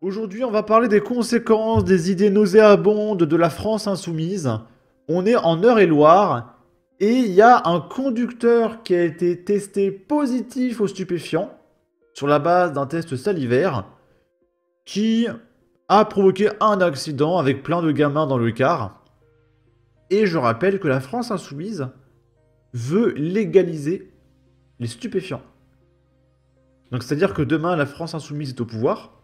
Aujourd'hui, on va parler des conséquences des idées nauséabondes de la France insoumise. On est en Eure-et-Loire et il y a un conducteur qui a été testé positif aux stupéfiants sur la base d'un test salivaire qui a provoqué un accident avec plein de gamins dans le car. Et je rappelle que la France insoumise veut légaliser les stupéfiants. Donc c'est-à-dire que demain, la France insoumise est au pouvoir.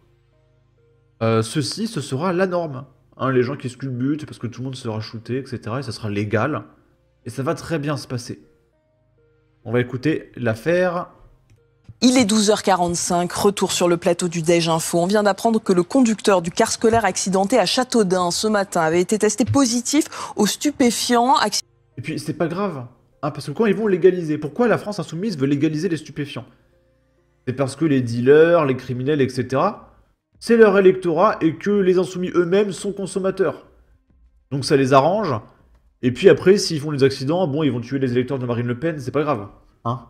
Ceci, ce sera la norme. Hein, les gens qui se culbutent, c'est parce que tout le monde sera shooté, etc. Et ça sera légal. Et ça va très bien se passer. On va écouter l'affaire. Il est 12h45, retour sur le plateau du Déj Info. On vient d'apprendre que le conducteur du car scolaire accidenté à Châteaudun ce matin avait été testé positif aux stupéfiants. Et puis c'est pas grave, hein, parce que quand ils vont légaliser, pourquoi la France insoumise veut légaliser les stupéfiants? C'est parce que les dealers, les criminels, etc., c'est leur électorat et que les insoumis eux-mêmes sont consommateurs. Donc ça les arrange. Et puis après, s'ils font des accidents, bon, ils vont tuer les électeurs de Marine Le Pen, c'est pas grave. Hein?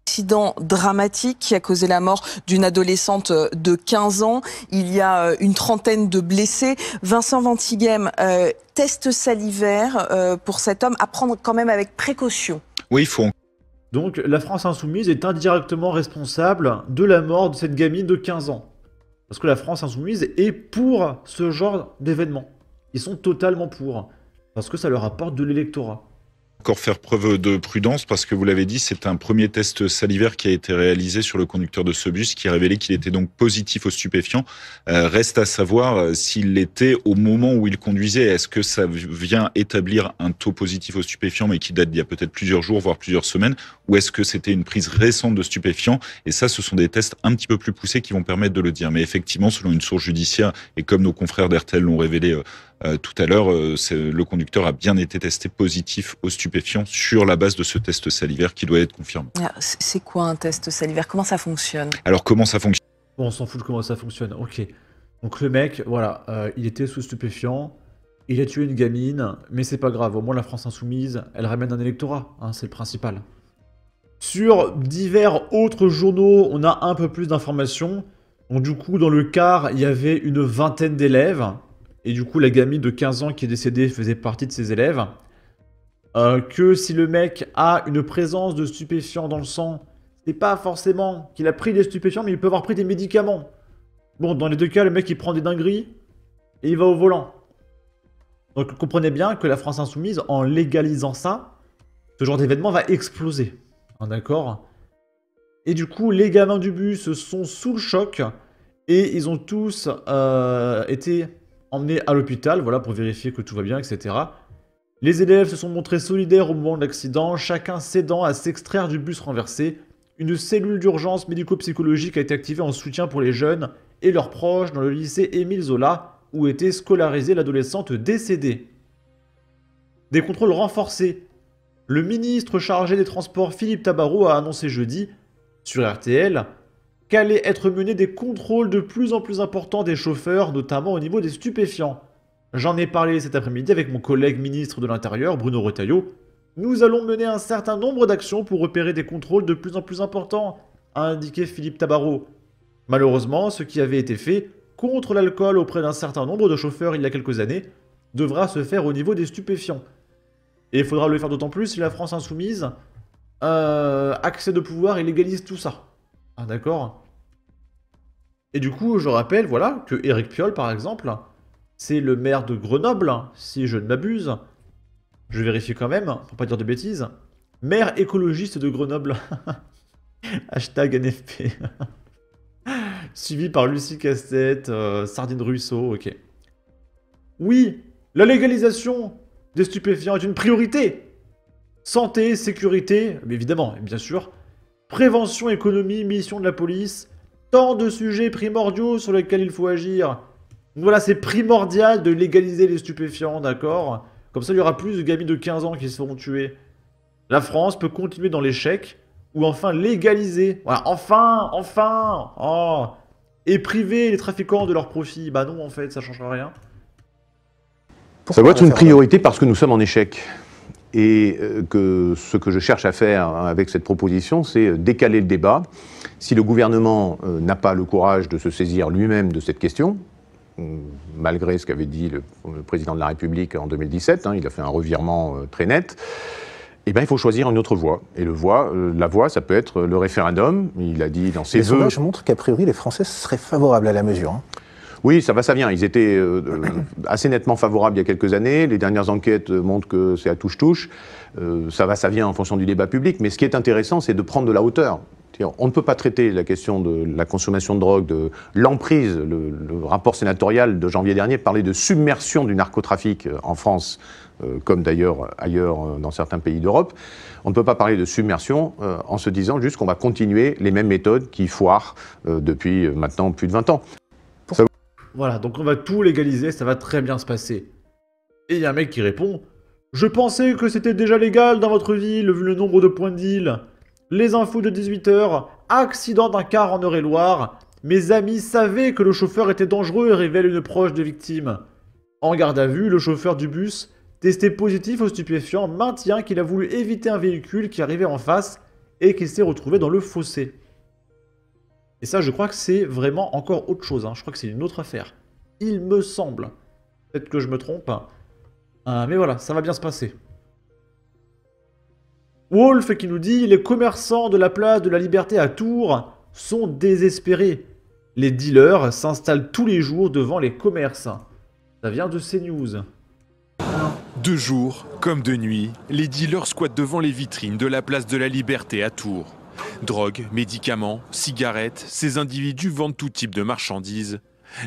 Accident dramatique qui a causé la mort d'une adolescente de 15 ans. Il y a une trentaine de blessés. Vincent Ventighem, test salivaire pour cet homme à prendre quand même avec précaution. Oui, il faut. Donc la France insoumise est indirectement responsable de la mort de cette gamine de 15 ans. Parce que la France insoumise est pour ce genre d'événement. Ils sont totalement pour. Parce que ça leur apporte de l'électorat. Encore faire preuve de prudence parce que vous l'avez dit, c'est un premier test salivaire qui a été réalisé sur le conducteur de ce bus qui a révélé qu'il était donc positif aux stupéfiants. Reste à savoir s'il l'était au moment où il conduisait. Est-ce que ça vient établir un taux positif aux stupéfiants mais qui date d'il y a peut-être plusieurs jours, voire plusieurs semaines, ou est-ce que c'était une prise récente de stupéfiants? Et ça, ce sont des tests un petit peu plus poussés qui vont permettre de le dire. Mais effectivement, selon une source judiciaire, et comme nos confrères d'RTL l'ont révélé tout à l'heure, le conducteur a bien été testé positif aux stupéfiants sur la base de ce test salivaire qui doit être confirmé. C'est quoi un test salivaire? Comment ça fonctionne? Alors comment ça fonctionne? Bon, on s'en fout de comment ça fonctionne. Ok. Donc le mec, voilà, il était sous stupéfiant, il a tué une gamine, mais c'est pas grave. Au moins la France insoumise, elle ramène un électorat, hein, c'est le principal. Sur divers autres journaux, on a un peu plus d'informations. Donc du coup, dans le car, il y avait une vingtaine d'élèves. Et du coup, la gamine de 15 ans qui est décédée faisait partie de ces élèves. Que si le mec a une présence de stupéfiants dans le sang, c'est pas forcément qu'il a pris des stupéfiants, mais il peut avoir pris des médicaments. Bon, dans les deux cas, le mec il prend des dingueries et il va au volant. Donc comprenez bien que la France insoumise, en légalisant ça, ce genre d'événement va exploser. Hein, d'accord? Et du coup, les gamins du bus sont sous le choc et ils ont tous été emmenés à l'hôpital, voilà, pour vérifier que tout va bien, etc. Les élèves se sont montrés solidaires au moment de l'accident, chacun cédant à s'extraire du bus renversé. Une cellule d'urgence médico-psychologique a été activée en soutien pour les jeunes et leurs proches dans le lycée Émile Zola, où était scolarisée l'adolescente décédée. Des contrôles renforcés. Le ministre chargé des Transports Philippe Tabarot a annoncé jeudi, sur RTL, qu'allaient être menés des contrôles de plus en plus importants des chauffeurs, notamment au niveau des stupéfiants. J'en ai parlé cet après-midi avec mon collègue ministre de l'Intérieur, Bruno Retailleau. Nous allons mener un certain nombre d'actions pour repérer des contrôles de plus en plus importants, a indiqué Philippe Tabarot. Malheureusement, ce qui avait été fait contre l'alcool auprès d'un certain nombre de chauffeurs il y a quelques années devra se faire au niveau des stupéfiants. Et il faudra le faire d'autant plus si la France insoumise accède au pouvoir et légalise tout ça. Ah, d'accord? Et du coup, je rappelle, voilà, que Éric Piolle, par exemple, c'est le maire de Grenoble, si je ne m'abuse. Je vérifie quand même, pour pas dire de bêtises. Maire écologiste de Grenoble. Hashtag NFP. Suivi par Lucie Casse-Tête, Sardine Ruisseau, ok. Oui, la légalisation des stupéfiants est une priorité. Santé, sécurité, mais évidemment, bien sûr. Prévention, économie, mission de la police. Tant de sujets primordiaux sur lesquels il faut agir. Donc voilà, c'est primordial de légaliser les stupéfiants, d'accord? Comme ça, il y aura plus de gamins de 15 ans qui se feront tuer. La France peut continuer dans l'échec, ou enfin légaliser. Voilà, enfin, oh. Et priver les trafiquants de leurs profits. Bah non, en fait, ça changera rien. Ça doit être une priorité parce que nous sommes en échec. Et que ce que je cherche à faire avec cette proposition, c'est décaler le débat. Si le gouvernement n'a pas le courage de se saisir lui-même de cette question, malgré ce qu'avait dit le président de la République en 2017, il a fait un revirement très net, eh bien, il faut choisir une autre voie. Et la voie, ça peut être le référendum. Il a dit dans ses vœux... Les sondages montrent qu'a priori, les Français seraient favorables à la mesure. Oui, ça va, ça vient. Ils étaient assez nettement favorables il y a quelques années. Les dernières enquêtes montrent que c'est à touche-touche. Ça va, ça vient en fonction du débat public. Mais ce qui est intéressant, c'est de prendre de la hauteur. On ne peut pas traiter la question de la consommation de drogue, de l'emprise. Le rapport sénatorial de janvier dernier parlait de submersion du narcotrafic en France, comme d'ailleurs ailleurs dans certains pays d'Europe. On ne peut pas parler de submersion en se disant juste qu'on va continuer les mêmes méthodes qui foirent depuis maintenant plus de 20 ans. Voilà, donc on va tout légaliser, ça va très bien se passer. Et il y a un mec qui répond « Je pensais que c'était déjà légal dans votre ville, vu le nombre de points de deal. Les infos de 18h, accident d'un car en Eure-et-Loire. Mes amis savaient que le chauffeur était dangereux et révèle une proche de victime. En garde à vue, le chauffeur du bus, testé positif aux stupéfiants, maintient qu'il a voulu éviter un véhicule qui arrivait en face et qu'il s'est retrouvé dans le fossé. » Et ça, je crois que c'est vraiment encore autre chose. Je crois que c'est une autre affaire. Il me semble. Peut-être que je me trompe. Mais voilà, ça va bien se passer. Wolf qui nous dit « Les commerçants de la place de la Liberté à Tours sont désespérés. Les dealers s'installent tous les jours devant les commerces. » Ça vient de CNews. De jour comme de nuit, les dealers squattent devant les vitrines de la place de la Liberté à Tours. Drogue, médicaments, cigarettes, ces individus vendent tout type de marchandises.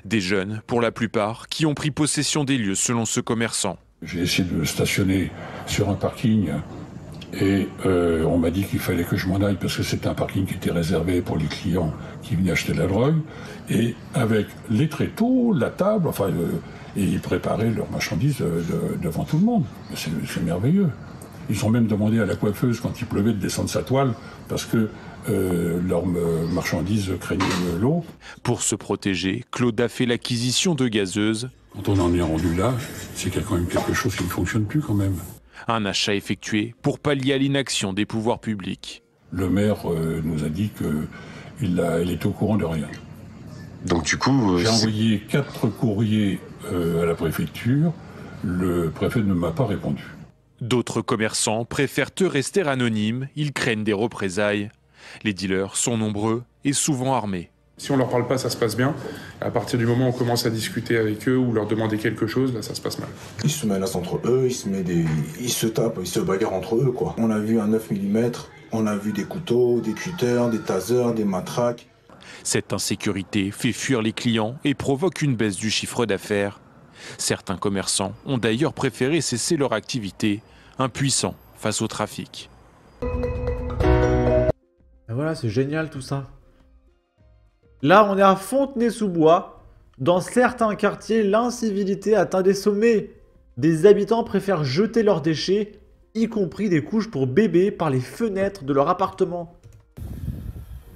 Des jeunes, pour la plupart, qui ont pris possession des lieux selon ce commerçant. J'ai essayé de stationner sur un parking et on m'a dit qu'il fallait que je m'en aille parce que c'était un parking qui était réservé pour les clients qui venaient acheter de la drogue. Et avec les tréteaux, la table, et ils préparaient leurs marchandises devant tout le monde. C'est merveilleux. Ils ont même demandé à la coiffeuse, quand il pleuvait, de descendre sa toile, parce que leurs marchandises craignaient l'eau. Pour se protéger, Claude a fait l'acquisition de gazeuses. Quand on en est rendu là, c'est quand même quelque chose qui ne fonctionne plus quand même. Un achat effectué pour pallier à l'inaction des pouvoirs publics. Le maire nous a dit qu'il était au courant de rien. Donc du coup... J'ai envoyé 4 courriers à la préfecture. Le préfet ne m'a pas répondu. D'autres commerçants préfèrent rester anonymes, ils craignent des représailles. Les dealers sont nombreux et souvent armés. Si on leur parle pas, ça se passe bien. À partir du moment où on commence à discuter avec eux ou leur demander quelque chose, là, ça se passe mal. Ils se menacent entre eux, ils se tapent, ils se bagarrent entre eux, quoi. On a vu un 9 mm, on a vu des couteaux, des cutters, des tasers, des matraques. Cette insécurité fait fuir les clients et provoque une baisse du chiffre d'affaires. Certains commerçants ont d'ailleurs préféré cesser leur activité, impuissants face au trafic. Et voilà, c'est génial tout ça. Là, on est à Fontenay-sous-Bois. Dans certains quartiers, l'incivilité atteint des sommets. Des habitants préfèrent jeter leurs déchets, y compris des couches pour bébés, par les fenêtres de leur appartement.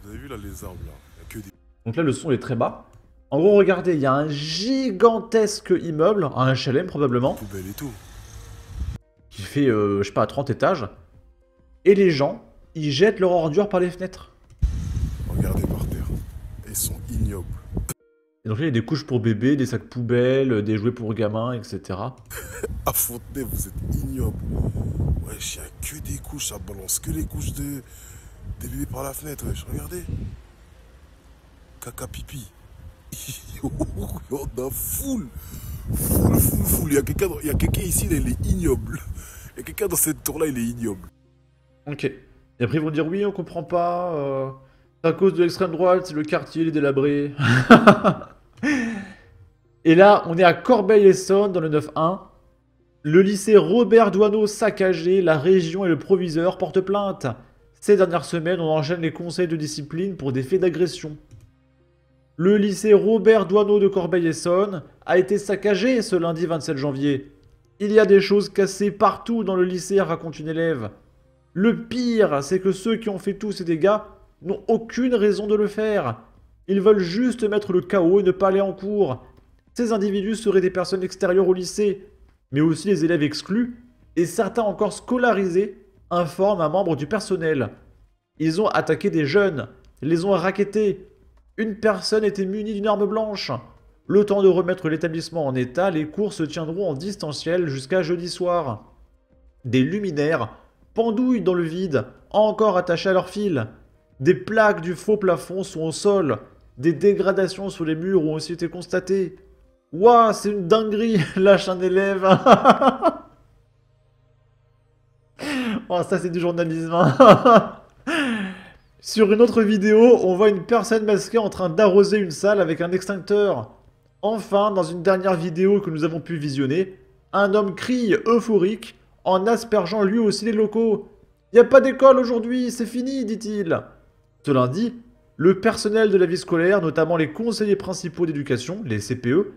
Vous avez vu là les arbres là, il y a que des... Donc là, le son est très bas. En gros, regardez, il y a un gigantesque immeuble, un HLM probablement, poubelles et tout, qui fait, je sais pas, 30 étages. Et les gens, ils jettent leurs ordures par les fenêtres. regardez par terre, ils sont ignobles. Et donc là, il y a des couches pour bébés, des sacs poubelles, des jouets pour gamins, etc. À Fontenay, vous êtes ignobles. Wesh, il n'y a que des couches, ça balance que les couches des bébés par la fenêtre, wesh, regardez. Caca pipi. Il y en a full. Il y a quelqu'un ici, il est ignoble. Il y a quelqu'un dans cette tour-là, il est ignoble. Ok. Et après, ils vont dire, oui, on comprend pas, c'est à cause de l'extrême droite, c'est le quartier, il est délabré. Et là, on est à Corbeil-Essonnes, dans le 9-1. Le lycée Robert Doisneau saccagé, la région et le proviseur portent plainte. Ces dernières semaines, on enchaîne les conseils de discipline pour des faits d'agression. Le lycée Robert Doisneau de Corbeil-Essonnes a été saccagé ce lundi 27 janvier. Il y a des choses cassées partout dans le lycée, raconte une élève. Le pire, c'est que ceux qui ont fait tous ces dégâts n'ont aucune raison de le faire. Ils veulent juste mettre le chaos et ne pas aller en cours. Ces individus seraient des personnes extérieures au lycée, mais aussi les élèves exclus et certains encore scolarisés informent un membre du personnel. Ils ont attaqué des jeunes, les ont rackettés. Une personne était munie d'une arme blanche. Le temps de remettre l'établissement en état, les cours se tiendront en distanciel jusqu'à jeudi soir. Des luminaires pendouillent dans le vide, encore attachés à leur fil. Des plaques du faux plafond sont au sol. Des dégradations sur les murs ont aussi été constatées. Ouah, c'est une dinguerie, lâche un élève. Oh, ça c'est du journalisme. Sur une autre vidéo, on voit une personne masquée en train d'arroser une salle avec un extincteur. Enfin, dans une dernière vidéo que nous avons pu visionner, un homme crie euphorique en aspergeant lui aussi les locaux. « Y a pas d'école aujourd'hui, c'est fini », dit-il. Ce lundi, le personnel de la vie scolaire, notamment les conseillers principaux d'éducation, les CPE,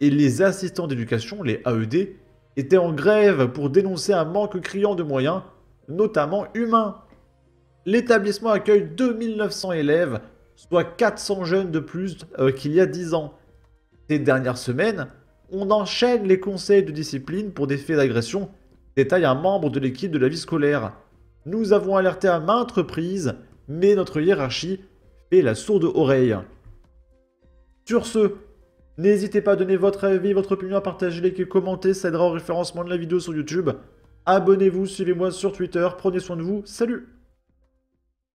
et les assistants d'éducation, les AED, étaient en grève pour dénoncer un manque criant de moyens, notamment humains. L'établissement accueille 2900 élèves, soit 400 jeunes de plus qu'il y a 10 ans. Ces dernières semaines, on enchaîne les conseils de discipline pour des faits d'agression, détaille un membre de l'équipe de la vie scolaire. Nous avons alerté à maintes reprises, mais notre hiérarchie fait la sourde oreille. Sur ce, n'hésitez pas à donner votre avis, votre opinion, à partager, liker, commenter, ça aidera au référencement de la vidéo sur YouTube. Abonnez-vous, suivez-moi sur Twitter, prenez soin de vous, salut!